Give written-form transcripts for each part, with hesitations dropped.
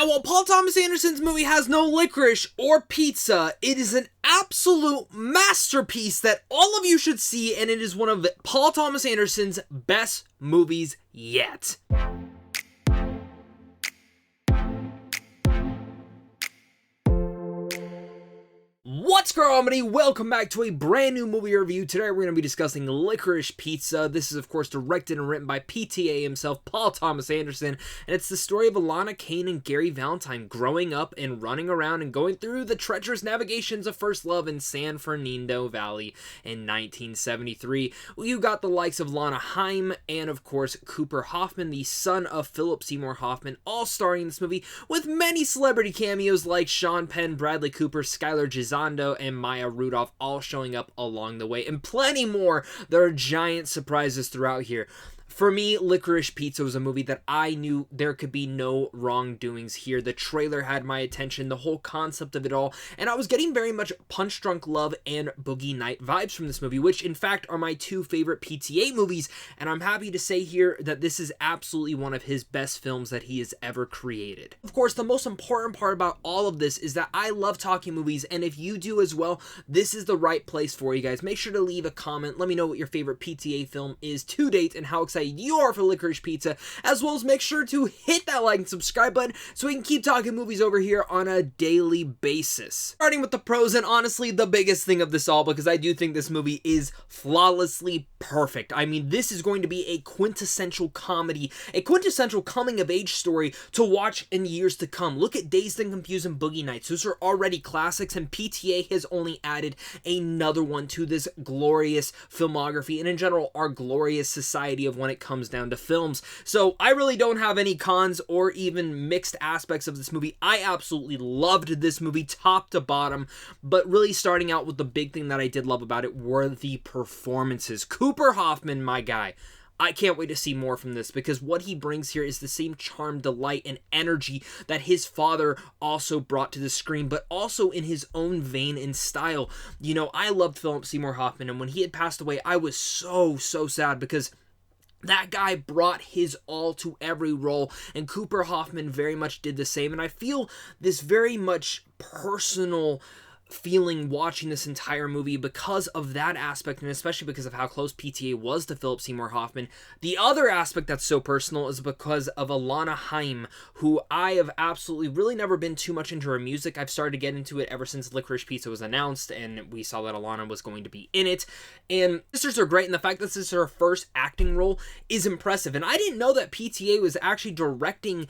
Now, while Paul Thomas Anderson's movie has no licorice or pizza, it is an absolute masterpiece that all of you should see, and it is one of Paul Thomas Anderson's best movies yet. What's going on, everybody? Welcome back to a brand new movie review. Today we're going to be discussing Licorice Pizza. This is, of course, directed and written by PTA himself, Paul Thomas Anderson, and it's the story of Alana Kane and Gary Valentine growing up and running around and going through the treacherous navigations of first love in San Fernando Valley in 1973. You got the likes of Lana Haim and, of course, Cooper Hoffman, the son of Philip Seymour Hoffman, all starring in this movie with many celebrity cameos like Sean Penn, Bradley Cooper, Skylar Gisondo, and Maya Rudolph all showing up along the way, and plenty more. There are giant surprises throughout here. For me, Licorice Pizza was a movie that I knew there could be no wrongdoings here. The trailer had my attention, the whole concept of it all, and I was getting very much Punch Drunk Love and Boogie Night vibes from this movie, which in fact are my two favorite PTA movies, and I'm happy to say here that this is absolutely one of his best films that he has ever created. Of course, the most important part about all of this is that I love talking movies, and if you do as well, this is the right place for you guys. Make sure to leave a comment. Let me know what your favorite PTA film is to date and how excited you are for Licorice Pizza, as well as make sure to hit that like and subscribe button so we can keep talking movies over here on a daily basis. Starting with the pros, and honestly the biggest thing of this all, because I do think this movie is flawlessly perfect. I mean, this is going to be a quintessential comedy, a quintessential coming of age story to watch in years to come. Look at Dazed and Confused and Boogie Nights. Those are already classics, and PTA has only added another one to this glorious filmography, and in general our glorious society of when it comes down to films. So I really don't have any cons or even mixed aspects of this movie. I absolutely loved this movie top to bottom, but really starting out with the big thing that I did love about it were the performances. Cooper Hoffman, my guy. I can't wait to see more from this, because what he brings here is the same charm, delight, and energy that his father also brought to the screen, but also in his own vein and style. You know, I loved Philip Seymour Hoffman, and when he had passed away, I was so sad, because that guy brought his all to every role, and Cooper Hoffman very much did the same, and I feel this very much personal feeling watching this entire movie because of that aspect, and especially because of how close PTA was to Philip Seymour Hoffman. The other aspect that's so personal is because of Alana Haim, who I have absolutely really never been too much into her music. I've started to get into it ever since Licorice Pizza was announced, and we saw that Alana was going to be in it, and sisters are great, and the fact that this is her first acting role is impressive, and I didn't know that PTA was actually directing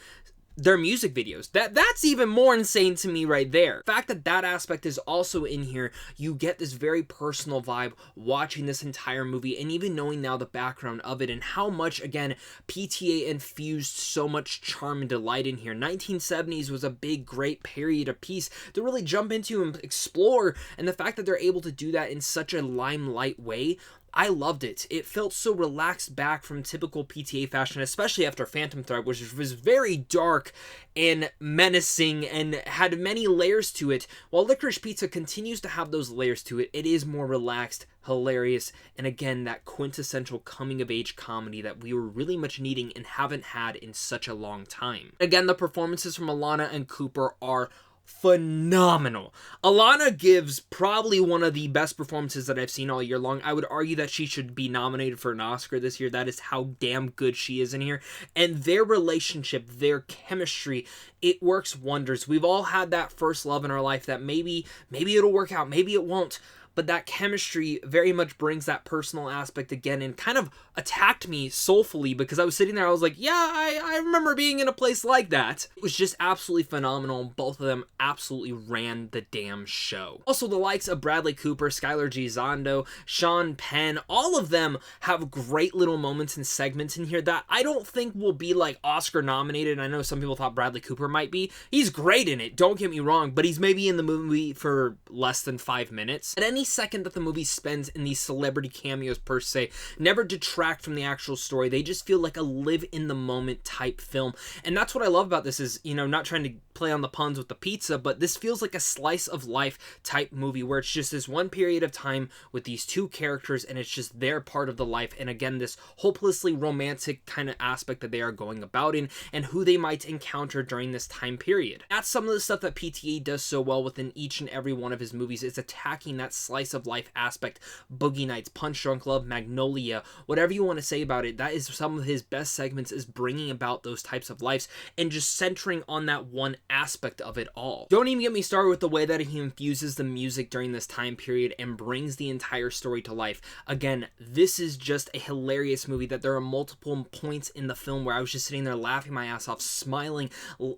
their music videos. That's even more insane to me right there. The fact that that aspect is also in here, you get this very personal vibe watching this entire movie, and even knowing now the background of it and how much, again, PTA infused so much charm and delight in here. 1970s was a big, great period of piece to really jump into and explore, and the fact that they're able to do that in such a limelight way, I loved it. It felt so relaxed back from typical PTA fashion, especially after Phantom Thread, which was very dark and menacing and had many layers to it. While Licorice Pizza continues to have those layers to it, it is more relaxed, hilarious, and again, that quintessential coming-of-age comedy that we were really much needing and haven't had in such a long time. Again, the performances from Alana and Cooper are phenomenal. Alana gives probably one of the best performances that I've seen all year long. I would argue that she should be nominated for an Oscar this year. That is how damn good she is in here. And their relationship, their chemistry, it works wonders. We've all had that first love in our life that maybe it'll work out, maybe it won't. But that chemistry very much brings that personal aspect again, and kind of attacked me soulfully, because I was sitting there, I was like, yeah, I remember being in a place like that. It was just absolutely phenomenal. Both of them absolutely ran the damn show. Also, the likes of Bradley Cooper, Skylar Gisondo, Sean Penn, all of them have great little moments and segments in here that I don't think will be like Oscar nominated. I know some people thought Bradley Cooper might be. He's great in it, don't get me wrong, but he's maybe in the movie for less than 5 minutes. At any any second that the movie spends in these celebrity cameos per se never detract from the actual story. They just feel like a live in the moment type film. And that's what I love about this is, you know, not trying to play on the puns with the pizza, but this feels like a slice of life type movie where it's just this one period of time with these two characters and it's just their part of the life. And again, this hopelessly romantic kind of aspect that they are going about in and who they might encounter during this time period. That's some of the stuff that PTA does so well within each and every one of his movies, is attacking that slice of life aspect. Boogie Nights, Punch Drunk Love, Magnolia, whatever you want to say about it, that is some of his best segments, is bringing about those types of lives and just centering on that one aspect of it all. Don't even get me started with the way that he infuses the music during this time period and brings the entire story to life. Again, this is just a hilarious movie that there are multiple points in the film where I was just sitting there laughing my ass off, smiling,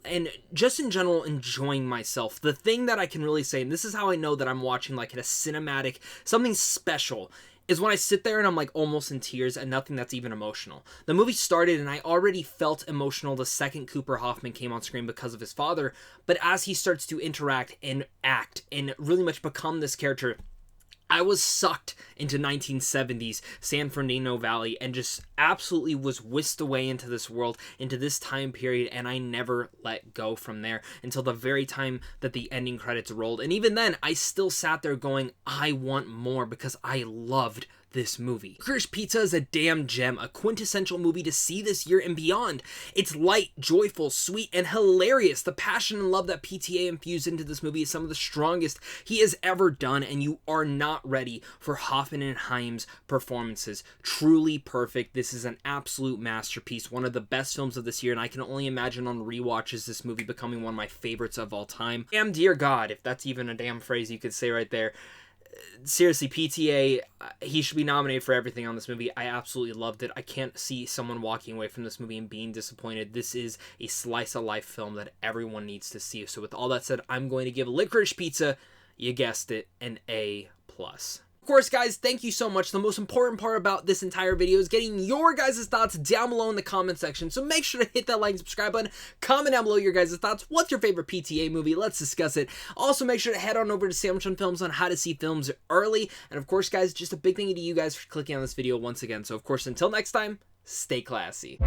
and just in general enjoying myself. The thing that I can really say, and this is how I know that I'm watching like a cinematic, something special, is when I sit there and I'm like almost in tears and nothing that's even emotional. The movie started and I already felt emotional the second Cooper Hoffman came on screen because of his father, but as he starts to interact and act and really much become this character, I was sucked into 1970s San Fernando Valley and just absolutely was whisked away into this world, into this time period, and I never let go from there until the very time that the ending credits rolled. And even then, I still sat there going, I want more, because I loved this movie. Licorice Pizza is a damn gem, a quintessential movie to see this year and beyond. It's light, joyful, sweet, and hilarious. The passion and love that PTA infused into this movie is some of the strongest he has ever done, and you are not ready for Hoffman and Haim's performances. Truly perfect. This is an absolute masterpiece, one of the best films of this year, and I can only imagine on rewatches this movie becoming one of my favorites of all time. Damn dear God, if that's even a damn phrase you could say right there. Seriously, PTA, he should be nominated for everything on this movie. I absolutely loved it. I can't see someone walking away from this movie and being disappointed. This is a slice of life film that everyone needs to see. So with all that said, I'm going to give Licorice Pizza, you guessed it, an A+. Of course, guys, thank you so much. The most important part about this entire video is getting your guys' thoughts down below in the comment section. So make sure to hit that like and subscribe button. Comment down below your guys' thoughts. What's your favorite PTA movie? Let's discuss it. Also, make sure to head on over to Sandwich on Films on how to see films early. And of course, guys, just a big thank you to you guys for clicking on this video once again. So of course, until next time, stay classy.